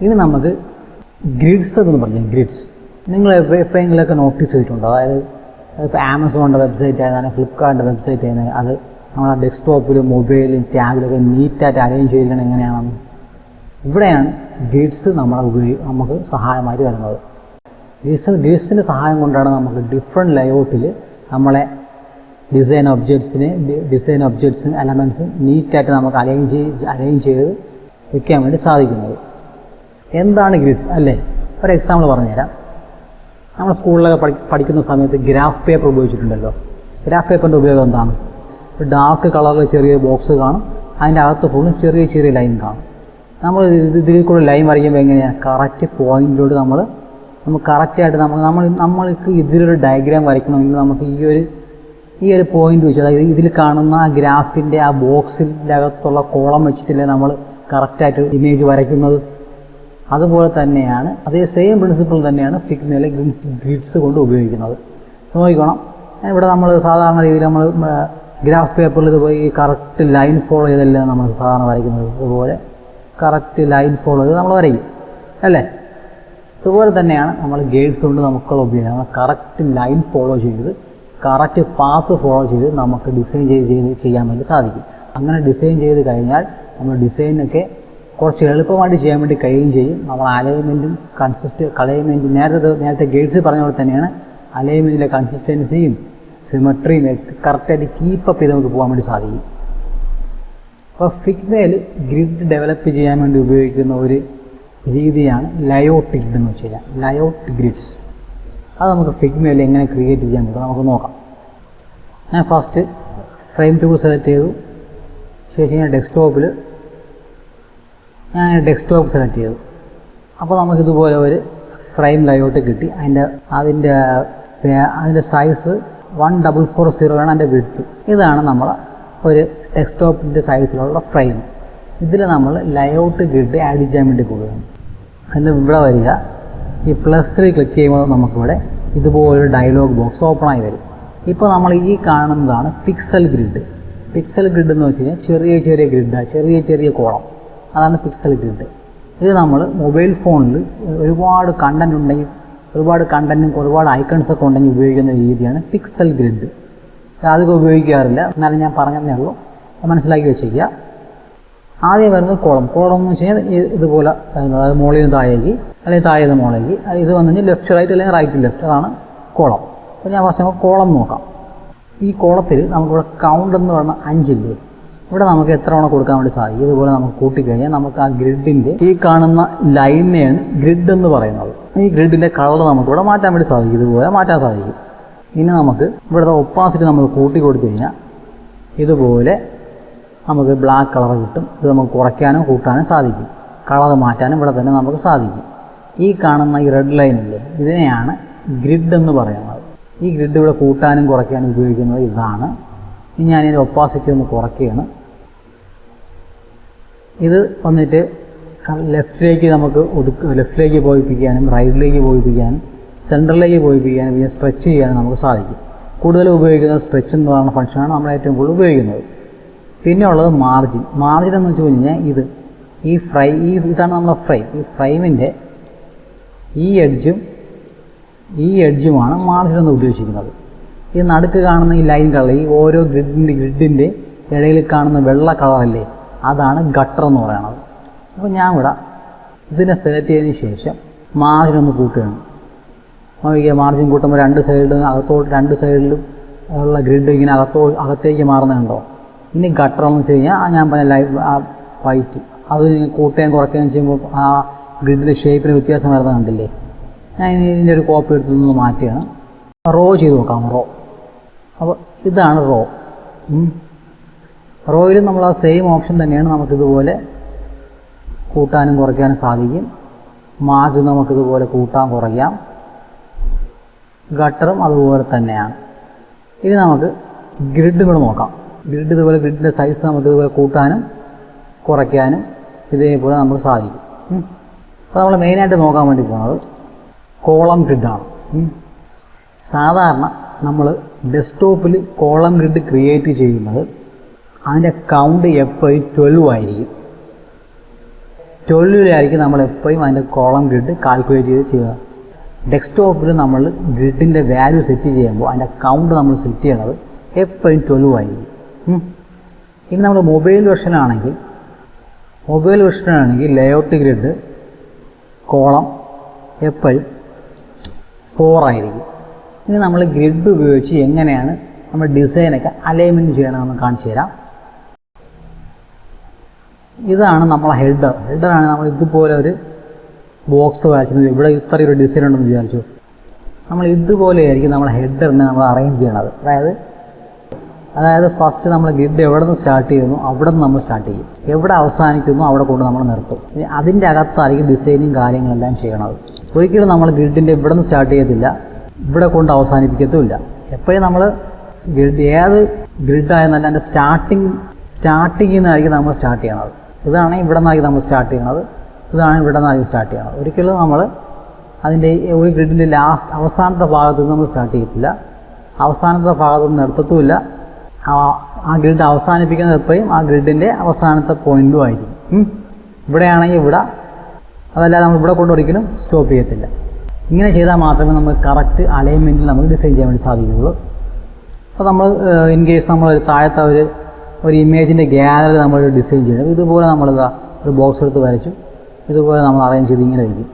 ഇനി നമുക്ക് ഗ്രിഡ്സ് എന്ന് പറഞ്ഞാൽ ഗ്രിഡ്സ് നിങ്ങൾ എപ്പോഴെങ്കിലുമൊക്കെ നോട്ടീസ് ചെയ്തിട്ടുണ്ടോ? അതായത് ഇപ്പോൾ ആമസോണിൻ്റെ വെബ്സൈറ്റ് ആയിരുന്നാലും ഫ്ലിപ്കാർട്ടിൻ്റെ വെബ്സൈറ്റ് ആയിരുന്നാലും അത് നമ്മുടെ ഡെസ്ക്ടോപ്പിലും മൊബൈലും ടാബിലൊക്കെ നീറ്റായിട്ട് അറേഞ്ച് ചെയ്തിരിക്കണം എങ്ങനെയാണെന്ന്. ഇവിടെയാണ് ഗ്രിഡ്സ് നമുക്ക് സഹായമായിട്ട് വരുന്നത്. ഗ്രിഡ്സിൻ്റെ സഹായം കൊണ്ടാണ് നമുക്ക് ഡിഫറെൻറ്റ് ലേഔട്ടിൽ നമ്മളെ ഡിസൈൻ ഒബ്ജക്ട്സിനും എലമെൻറ്റ്സും നീറ്റായിട്ട് നമുക്ക് അറേഞ്ച് ചെയ്ത് വയ്ക്കാൻ വേണ്ടി സാധിക്കുന്നത്. എന്താണ് ഗ്രിഡ്സ് അല്ലേ? ഒരു എക്സാമ്പിൾ പറഞ്ഞുതരാം. നമ്മൾ സ്കൂളിലൊക്കെ പഠിക്കുന്ന സമയത്ത് ഗ്രാഫ് പേപ്പർ ഉപയോഗിച്ചിട്ടുണ്ടല്ലോ. ഗ്രാഫ് പേപ്പറിൻ്റെ ഉപയോഗം എന്താണ്? ഒരു ഡാർക്ക് കളറിൽ ചെറിയ ബോക്സ് കാണും, അതിൻ്റെ അകത്ത് ഫുള്ളും ചെറിയ ചെറിയ ലൈൻ കാണും. നമ്മൾ ഇതിൽ കൂടെ ലൈൻ വരയ്ക്കുമ്പോൾ എങ്ങനെയാണ് കറക്റ്റ് പോയിൻറ്റിലോട്ട് നമുക്ക് കറക്റ്റായിട്ട് നമ്മൾക്ക് ഇതിലൊരു ഡയഗ്രാം വരയ്ക്കണമെങ്കിൽ നമുക്ക് ഈ ഒരു പോയിൻ്റ് വെച്ച്, അതായത് ഇതിൽ കാണുന്ന ആ ഗ്രാഫിൻ്റെ ആ ബോക്സിൻ്റെ അകത്തുള്ള കോളം വെച്ചിട്ടില്ലേ നമ്മൾ കറക്റ്റായിട്ട് ഇമേജ് വരയ്ക്കുന്നത്. അതുപോലെ തന്നെയാണ്, അതേ സെയിം പ്രിൻസിപ്പിൾ തന്നെയാണ് ഫിഗ്മയിലെ ഗ്രിഡ്സ് കൊണ്ട് ഉപയോഗിക്കുന്നത്. നോക്കിക്കോണം, ഇവിടെ നമ്മൾ സാധാരണ രീതിയിൽ നമ്മൾ ഗ്രാഫ് പേപ്പറിൽ ഇതുപോലെ ഈ കറക്റ്റ് ലൈൻ ഫോളോ ചെയ്തല്ല നമ്മൾ സാധാരണ വരയ്ക്കുന്നത്. അതുപോലെ കറക്റ്റ് ലൈൻ ഫോളോ ചെയ്ത് നമ്മൾ വരയ്ക്കും അല്ലേ? അതുപോലെ തന്നെയാണ് നമ്മൾ ഗൈഡ്സ് കൊണ്ട് നമുക്കുള്ള ഉപയോഗം. നമ്മൾ കറക്റ്റ് ലൈൻ ഫോളോ ചെയ്ത് കറക്റ്റ് പാത്ത് ഫോളോ ചെയ്ത് നമുക്ക് ഡിസൈൻ ചെയ്യാൻ വേണ്ടി സാധിക്കും. അങ്ങനെ ഡിസൈൻ ചെയ്ത് കഴിഞ്ഞാൽ നമ്മൾ ഡിസൈനൊക്കെ കുറച്ച് എളുപ്പമായിട്ട് ചെയ്യാൻ വേണ്ടി കഴിയുകയും ചെയ്യും. നമ്മൾ അലൈൻമെൻറ്റും നേരത്തെ ഗൈഡ്സ് പറഞ്ഞ പോലെ തന്നെയാണ് അലൈൻമെൻറ്റിലെ കൺസിസ്റ്റൻസിയും സിമട്രിയും കറക്റ്റായിട്ട് കീപ്പപ്പ് ചെയ്ത് നമുക്ക് പോകാൻ വേണ്ടി സാധിക്കും. അപ്പോൾ ഫിഗ്മയിൽ ഗ്രിഡ് ഡെവലപ്പ് ചെയ്യാൻ വേണ്ടി ഉപയോഗിക്കുന്ന ഒരു രീതിയാണ് ലയോട്ട് ഗ്രിഡ് എന്ന് വെച്ച് കഴിഞ്ഞാൽ. ലയോട്ട് ഗ്രിഡ്സ് അത് നമുക്ക് ഫിഗ്മയിൽ എങ്ങനെ ക്രിയേറ്റ് ചെയ്യാൻ പറ്റും നമുക്ക് നോക്കാം. ഞാൻ ഫസ്റ്റ് ഫ്രെയിം ടൂൾ സെലക്ട് ചെയ്തു. ശേഷം ഞാൻ ഡെസ്ക്ടോപ്പ് സെലക്ട് ചെയ്തു. അപ്പോൾ നമുക്കിതുപോലെ ഒരു ഫ്രെയിം ലയോട്ട് കിട്ടി. അതിൻ്റെ സൈസ് 1440 ആണ് അതിൻ്റെ വിഡ്ത്ത്. ഇതാണ് നമ്മൾ ഒരു ഡെസ്ക്ടോപ്പിൻ്റെ സൈസിലുള്ള ഫ്രെയിം. ഇതിൽ നമ്മൾ ലയോട്ട് ഗ്രിഡ് ആഡ് ചെയ്യാൻ വേണ്ടി പോവുകയാണ്. അതിൻ്റെ ഇവിടെ വരിക, ഈ പ്ലസിൽ ക്ലിക്ക് ചെയ്യുമ്പോൾ നമുക്കിവിടെ ഇതുപോലൊരു ഡയലോഗ് ബോക്സ് ഓപ്പണായി വരും. ഇപ്പോൾ നമ്മൾ ഈ കാണുന്നതാണ് പിക്സൽ ഗ്രിഡ്. പിക്സൽ ഗ്രിഡ് എന്ന് വെച്ച് കഴിഞ്ഞാൽ ചെറിയ ചെറിയ ഗ്രിഡാണ്, ചെറിയ ചെറിയ കോളം, അതാണ് പിക്സൽ ഗ്രിഡ്. ഇത് നമ്മൾ മൊബൈൽ ഫോണിൽ ഒരുപാട് കണ്ടൻറ് ഉണ്ടെങ്കിൽ, ഒരുപാട് കണ്ടൻറ്റും ഒരുപാട് ഐക്കൺസൊക്കെ ഉണ്ടെങ്കിൽ ഉപയോഗിക്കുന്ന രീതിയാണ് പിക്സൽ ഗ്രിഡ്. അധികം ഉപയോഗിക്കാറില്ല, എന്നാലും ഞാൻ പറഞ്ഞതേ ഉള്ളൂ, മനസ്സിലാക്കി വെച്ചിരിക്കുക. ആദ്യം വരുന്നത് കോളം എന്ന് വെച്ച് കഴിഞ്ഞാൽ ഇതുപോലെ, അതായത് മുകളിൽ നിന്ന് താഴേക്ക് അല്ലെങ്കിൽ താഴെ നിന്ന് മുകളിലേക്ക്, ഇത് വന്നു കഴിഞ്ഞാൽ ലെഫ്റ്റ് റൈറ്റ് അല്ലെങ്കിൽ റൈറ്റ് ലെഫ്റ്റ്, അതാണ് കോളം. അപ്പോൾ ഞാൻ ഫസ്റ്റ് നമുക്ക് കോളം നോക്കാം. ഈ കോളത്തിൽ നമുക്കിവിടെ കൗണ്ട് എന്ന് പറഞ്ഞാൽ 5 ഇല്ലേ, ഇവിടെ നമുക്ക് എത്ര തവണ കൊടുക്കാൻ വേണ്ടി സാധിക്കും. ഇതുപോലെ നമുക്ക് കൂട്ടിക്കഴിഞ്ഞാൽ നമുക്ക് ആ ഗ്രിഡിൻ്റെ ഈ കാണുന്ന ലൈനെയാണ് ഗ്രിഡ് എന്ന് പറയുന്നത്. ഈ ഗ്രിഡിൻ്റെ കളർ നമുക്കിവിടെ മാറ്റാൻ വേണ്ടി സാധിക്കും, ഇതുപോലെ മാറ്റാൻ സാധിക്കും. ഇനി നമുക്ക് ഇവിടുത്തെ ഒപ്പാസിറ്റി നമ്മൾ കൂട്ടി കൊടുത്തു കഴിഞ്ഞാൽ ഇതുപോലെ നമുക്ക് ബ്ലാക്ക് കളർ കിട്ടും. ഇത് നമുക്ക് കുറയ്ക്കാനും കൂട്ടാനും സാധിക്കും, കളർ മാറ്റാനും ഇവിടെ തന്നെ നമുക്ക് സാധിക്കും. ഈ കാണുന്ന ഈ റെഡ് ലൈനില്ലേ, ഇതിനെയാണ് ഗ്രിഡ് എന്ന് പറയുന്നത്. ഈ ഗ്രിഡ് ഇവിടെ കൂട്ടാനും കുറയ്ക്കാനും ഉപയോഗിക്കുന്നത് ഇതാണ്. ഇനി ഞാനിതിൻ്റെ ഒപ്പാസിറ്റി ഒന്ന് കുറയ്ക്കുകയാണ്. ഇത് വന്നിട്ട് ലെഫ്റ്റിലേക്ക് നമുക്ക് ലെഫ്റ്റിലേക്ക് പോയിപ്പിക്കാനും റൈറ്റിലേക്ക് പോയിപ്പിക്കാനും സെൻറ്ററിലേക്ക് പോയിപ്പിക്കാനും പിന്നെ സ്ട്രെച്ച് ചെയ്യാനും നമുക്ക് സാധിക്കും. കൂടുതൽ ഉപയോഗിക്കുന്നത് സ്ട്രെച്ച് എന്ന് പറയുന്ന ഫംഗ്ഷനാണ് നമ്മൾ ഏറ്റവും കൂടുതൽ ഉപയോഗിക്കുന്നത്. പിന്നെ ഉള്ളത് മാർജിൻ. മാർജിൻ എന്ന് വെച്ച് കഴിഞ്ഞാൽ ഇതാണ് നമ്മളെ ഫ്രെയിം. ഈ ഫ്രെയിമിൻ്റെ ഈ എഡ്ജുമാണ് മാർജിൻ എന്ന് ഉദ്ദേശിക്കുന്നത്. ഈ നടുക്ക് കാണുന്ന ഈ ലൈൻ കളർ, ഈ ഓരോ ഗ്രിഡിൻ്റെ ഇടയിൽ കാണുന്ന വെള്ള കളറല്ലേ, അതാണ് ഗട്ടർ എന്ന് പറയുന്നത്. അപ്പോൾ ഞാൻ ഇവിടെ ഇതിനെ സെലക്ട് ചെയ്തതിന് ശേഷം മാർജിൻ ഒന്ന് കൂട്ടുകയാണ്. മാർജിൻ കൂട്ടുമ്പോൾ രണ്ട് സൈഡിലും ഉള്ള ഗ്രിഡ് ഇങ്ങനെ അകത്തേക്ക് മാറുന്നുണ്ടോ. ഇനി ഗട്ടർ എന്ന് വെച്ച് കഴിഞ്ഞാൽ ഞാൻ പറഞ്ഞ വൈറ്റ് അത് കൂട്ടുകയും കുറയ്ക്കുകയും ചെയ്യുമ്പോൾ ആ ഗ്രിഡിൻ്റെ ഷേപ്പിന് വ്യത്യാസം വരുന്നത് കണ്ടില്ലേ. ഞാൻ ഇനി ഇതിൻ്റെ ഒരു കോപ്പി എടുത്തൊന്ന് മാറ്റുകയാണ്. റോ ചെയ്ത് നോക്കാം. അപ്പോൾ ഇതാണ് റോയിലും നമ്മൾ ആ സെയിം ഓപ്ഷൻ തന്നെയാണ്. നമുക്കിതുപോലെ കൂട്ടാനും കുറയ്ക്കാനും സാധിക്കും. മാർജിൻ നമുക്കിതുപോലെ കൂട്ടാൻ കുറയ്ക്കാം. ഗട്ടറും അതുപോലെ തന്നെയാണ്. ഇനി നമുക്ക് ഗ്രിഡ് കൂടെ നോക്കാം. ഗ്രിഡ് ഇതുപോലെ ഗ്രിഡിൻ്റെ സൈസ് നമുക്കിതുപോലെ കൂട്ടാനും കുറയ്ക്കാനും ഇതേപോലെ നമുക്ക് സാധിക്കും. അപ്പോൾ നമ്മൾ മെയിനായിട്ട് നോക്കാൻ വേണ്ടി പോകുന്നത് കോളം ഗ്രിഡാണ്. സാധാരണ നമ്മൾ ഡെസ്ക്ടോപ്പിൽ കോളം ഗ്രിഡ് ക്രിയേറ്റ് ചെയ്യുന്നത് അതിൻ്റെ കൗണ്ട് എപ്പോഴും 12 ആയിരിക്കും. 12-ലായിരിക്കും നമ്മൾ എപ്പോഴും അതിൻ്റെ കോളം ഗ്രിഡ് കാൽക്കുലേറ്റ് ചെയ്ത് ചെയ്യുക. ഡെസ്ക്ടോപ്പിൽ നമ്മൾ ഗ്രിഡിൻ്റെ വാല്യൂ സെറ്റ് ചെയ്യുമ്പോൾ അതിൻ്റെ കൗണ്ട് നമ്മൾ സെറ്റ് ചെയ്യണത് എപ്പോഴും 12 ആയിരിക്കും. ഇനി നമ്മൾ മൊബൈൽ വെർഷനാണെങ്കിൽ ലേഔട്ട് ഗ്രിഡ് കോളം എപ്പോഴും 4 ആയിരിക്കും. ഇനി നമ്മൾ ഗ്രിഡ് ഉപയോഗിച്ച് എങ്ങനെയാണ് നമ്മൾ ഡിസൈനൊക്കെ അലൈൻമെൻറ്റ് ചെയ്യണമെന്ന് കാണിച്ചു തരാം. ഇതാണ് നമ്മളെ ഹെഡറാണ്. നമ്മൾ ഇതുപോലെ ഒരു ബോക്സ് വരച്ചത്. ഇവിടെ ഇത്രയൊരു ഡിസൈൻ ഉണ്ടെന്ന് വിചാരിച്ചു. നമ്മൾ ഇതുപോലെയായിരിക്കും നമ്മളെ ഹെഡറിനെ നമ്മൾ അറേഞ്ച് ചെയ്യണത്. അതായത് ഫസ്റ്റ് നമ്മൾ ഗ്രിഡ് എവിടെ നിന്ന് സ്റ്റാർട്ട് ചെയ്യുന്നു അവിടെ നിന്ന് നമ്മൾ സ്റ്റാർട്ട് ചെയ്യും, എവിടെ അവസാനിക്കുന്നു അവിടെ കൊണ്ട് നമ്മൾ നിർത്തും. അതിൻ്റെ അകത്തായിരിക്കും ഡിസൈനും കാര്യങ്ങളെല്ലാം ചെയ്യണത്. ഒരിക്കലും നമ്മൾ ഗ്രിഡിൻ്റെ ഇവിടെ നിന്ന് സ്റ്റാർട്ട് ചെയ്യത്തില്ല, ഇവിടെ കൊണ്ട് അവസാനിപ്പിക്കത്തുമില്ല. എപ്പോഴും നമ്മൾ ഏത് ഗ്രിഡായെന്നല്ല അതിൻ്റെ സ്റ്റാർട്ടിങ്ങിൽ നിന്നായിരിക്കും നമ്മൾ സ്റ്റാർട്ട് ചെയ്യണത്. ഇതാണ് ഇവിടെ നിന്നായിരിക്കും നമ്മൾ സ്റ്റാർട്ട് ചെയ്യണത്, ഇതാണ് ഇവിടെ നിന്നായിരിക്കും സ്റ്റാർട്ട് ചെയ്യണത്. ഒരിക്കലും നമ്മൾ അതിൻ്റെ ഒരു ഗ്രിഡിൻ്റെ അവസാനത്തെ ഭാഗത്ത് നിന്ന് നമ്മൾ സ്റ്റാർട്ട് ചെയ്യത്തില്ല, അവസാനത്തെ ഭാഗത്തുനിന്ന് നിർത്തത്തുമില്ല. ആ ഗ്രിഡ് അവസാനിപ്പിക്കുന്നത് എപ്പോഴും ആ ഗ്രിഡിൻ്റെ അവസാനത്തെ പോയിൻറ്റും ആയിരിക്കും. ഇവിടെയാണെങ്കിൽ ഇവിടെ, അതല്ലാതെ നമ്മൾ ഇവിടെ കൊണ്ട് ഒരിക്കലും സ്റ്റോപ്പ് ചെയ്യത്തില്ല. ഇങ്ങനെ ചെയ്താൽ മാത്രമേ നമുക്ക് കറക്റ്റ് അലൈൻമെൻറ്റിൽ നമുക്ക് ഡിസൈൻ ചെയ്യാൻ വേണ്ടി സാധിക്കുകയുള്ളൂ. അപ്പോൾ നമ്മൾ ഇൻ കേസ് നമ്മൾ താഴത്തെ ഒരു ഇമേജിൻ്റെ ഗാലറി നമ്മൾ ഡിസൈൻ ചെയ്യണം. ഇതുപോലെ നമ്മളിതാ ഒരു ബോക്സ് എടുത്ത് വരച്ചു, ഇതുപോലെ നമ്മൾ അറേഞ്ച് ചെയ്ത് ഇങ്ങനെ വയ്ക്കും.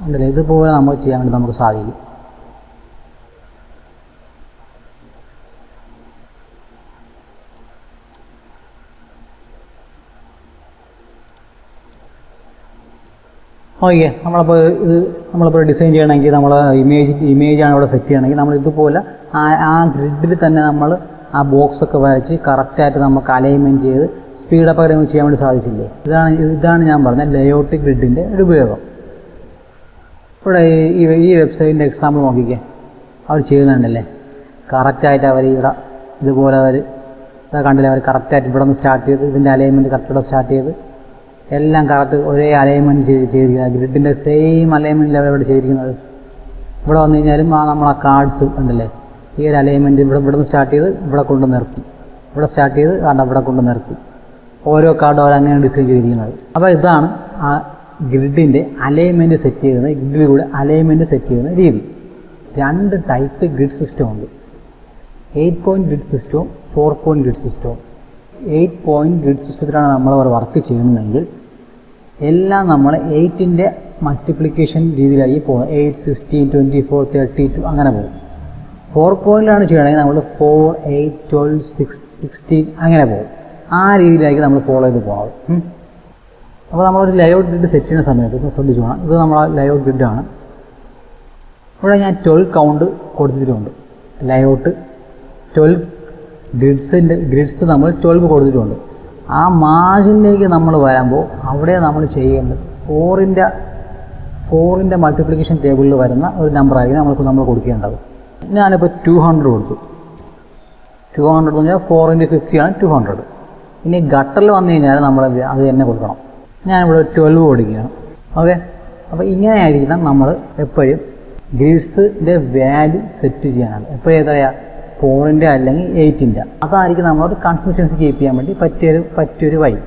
ഉണ്ടല്ലേ, ഇതുപോലെ നമ്മൾ ചെയ്യാൻ വേണ്ടി നമുക്ക് സാധിക്കും. ഓക്കെ, നമ്മളിപ്പോൾ ഡിസൈൻ ചെയ്യണമെങ്കിൽ നമ്മൾ ഇമേജാണ് ഇവിടെ സെറ്റ് ചെയ്യണമെങ്കിൽ നമ്മൾ ഇതുപോലെ ആ ഗ്രിഡിൽ തന്നെ നമ്മൾ ആ ബോക്സൊക്കെ വരച്ച് കറക്റ്റായിട്ട് നമുക്ക് അലൈൻമെൻറ്റ് ചെയ്ത് സ്പീഡപ്പ് ഒക്കെ ചെയ്യാൻ വേണ്ടി സാധിച്ചില്ലേ. ഇതാണ് ഞാൻ പറഞ്ഞ ലേഔട്ട് ഗ്രിഡിൻ്റെ ഒരു ഉപയോഗം. ഇവിടെ ഈ വെബ്സൈറ്റിൻ്റെ എക്സാമ്പിൾ നോക്കിക്കേ, അവർ ചെയ്യുന്നുണ്ടല്ലേ കറക്റ്റായിട്ട്. അവർ ഇവിടെ ഇതുപോലെ കണ്ടില്ലേ, അവർ കറക്റ്റായിട്ട് ഇവിടെ നിന്ന് സ്റ്റാർട്ട് ചെയ്ത് ഇതിൻ്റെ അലൈൻമെൻറ്റ് കറക്റ്റായിട്ട് സ്റ്റാർട്ട് ചെയ്ത് എല്ലാം കറക്റ്റ് ഒരേ അലൈൻമെൻറ്റ് ചെയ്തിരിക്കുന്നത്. ഗ്രിഡിൻ്റെ സെയിം അലൈൻമെൻറ്റിൽ അവരവിടെ ചെയ്തിരിക്കുന്നത്. ഇവിടെ വന്നു കഴിഞ്ഞാലും നമ്മളെ കാർഡ്സ് ഉണ്ടല്ലേ, ഈ ഒരു അലൈൻമെൻറ്റ് ഇവിടെ നിന്ന് സ്റ്റാർട്ട് ചെയ്ത് ഇവിടെ കൊണ്ട് നിർത്തി, ഇവിടെ സ്റ്റാർട്ട് ചെയ്ത് ഇവിടെ കൊണ്ട് നിർത്തി. ഓരോ കാർഡും അവരങ്ങനെയാണ് ഡിസൈൻ ചെയ്തിരിക്കുന്നത്. അപ്പോൾ ഇതാണ് ആ ഗ്രിഡിൻ്റെ അലൈൻമെൻറ്റ് സെറ്റ് ചെയ്യുന്നത്, ഗ്രിഡിലൂടെ അലൈൻമെൻറ്റ് സെറ്റ് ചെയ്യുന്ന രീതി. 2 ടൈപ്പ് ഗ്രിഡ് സിസ്റ്റം ഉണ്ട്, 8 പോയിൻറ്റ് ഗ്രിഡ് സിസ്റ്റവും 4 പോയിൻറ്റ് ഗ്രിഡ് സിസ്റ്റവും. 8 പോയിൻറ്റ് ഗ്രിഡ് സിസ്റ്റത്തിലാണ് നമ്മൾ വർക്ക് ചെയ്യുന്നതെങ്കിൽ എല്ലാം നമ്മൾ 8ൻ്റെ മൾട്ടിപ്ലിക്കേഷൻ രീതിയിലായി പോകുന്നത്. 8, 16, 24, 32 അങ്ങനെ പോകും. 4 പോയിൻറ്റിലാണ് ചെയ്യണമെങ്കിൽ നമ്മൾ 4, 8, 12, 6, 16 അങ്ങനെ പോകും. ആ രീതിയിലായിരിക്കും നമ്മൾ ഫോളോ ചെയ്ത് പോകുന്നത്. അപ്പോൾ നമ്മളൊരു ലേഔട്ട് ഗ്രിഡ് സെറ്റ് ചെയ്യുന്ന സമയത്ത് ഇത് ശ്രദ്ധിച്ചു വേണം. ഇത് നമ്മളെ ലേഔട്ട് ഗ്രിഡാണ്. ഇവിടെ ഞാൻ 12 കൗണ്ട് കൊടുത്തിട്ടുണ്ട്. ലേഔട്ട് 12 ഗ്രിഡ്സ് നമ്മൾ 12 കൊടുത്തിട്ടുണ്ട്. ആ മാർജിനിലേക്ക് നമ്മൾ വരുമ്പോൾ അവിടെ നമ്മൾ ചെയ്യേണ്ടത് 4ൻ്റെ മൾട്ടിപ്ലിക്കേഷൻ ടേബിളിൽ വരുന്ന ഒരു നമ്പറായിരിക്കും നമ്മൾ കൊടുക്കേണ്ടത്. ഞാനിപ്പോൾ 200 കൊടുത്തു. 200 എന്ന് പറഞ്ഞാൽ 4 × 50 ആണ് 200. ഇനി ഗട്ടറിൽ വന്നു കഴിഞ്ഞാൽ നമ്മൾ അത് തന്നെ കൊടുക്കണം. ഞാനിവിടെ 12 കൊടുക്കുകയാണ്. ഓക്കെ, അപ്പോൾ ഇങ്ങനെയായിരിക്കണം നമ്മൾ എപ്പോഴും ഗ്രിഡ്സിൻ്റെ വാല്യൂ സെറ്റ് ചെയ്യാനാണ്. എപ്പോഴും എത്രയാണ് 4ൻ്റെ അല്ലെങ്കിൽ 8ൻ്റെ. അതായിരിക്കും നമ്മളൊരു കൺസിസ്റ്റൻസി കീപ്പ് ചെയ്യാൻ വേണ്ടി പറ്റിയൊരു വഴി.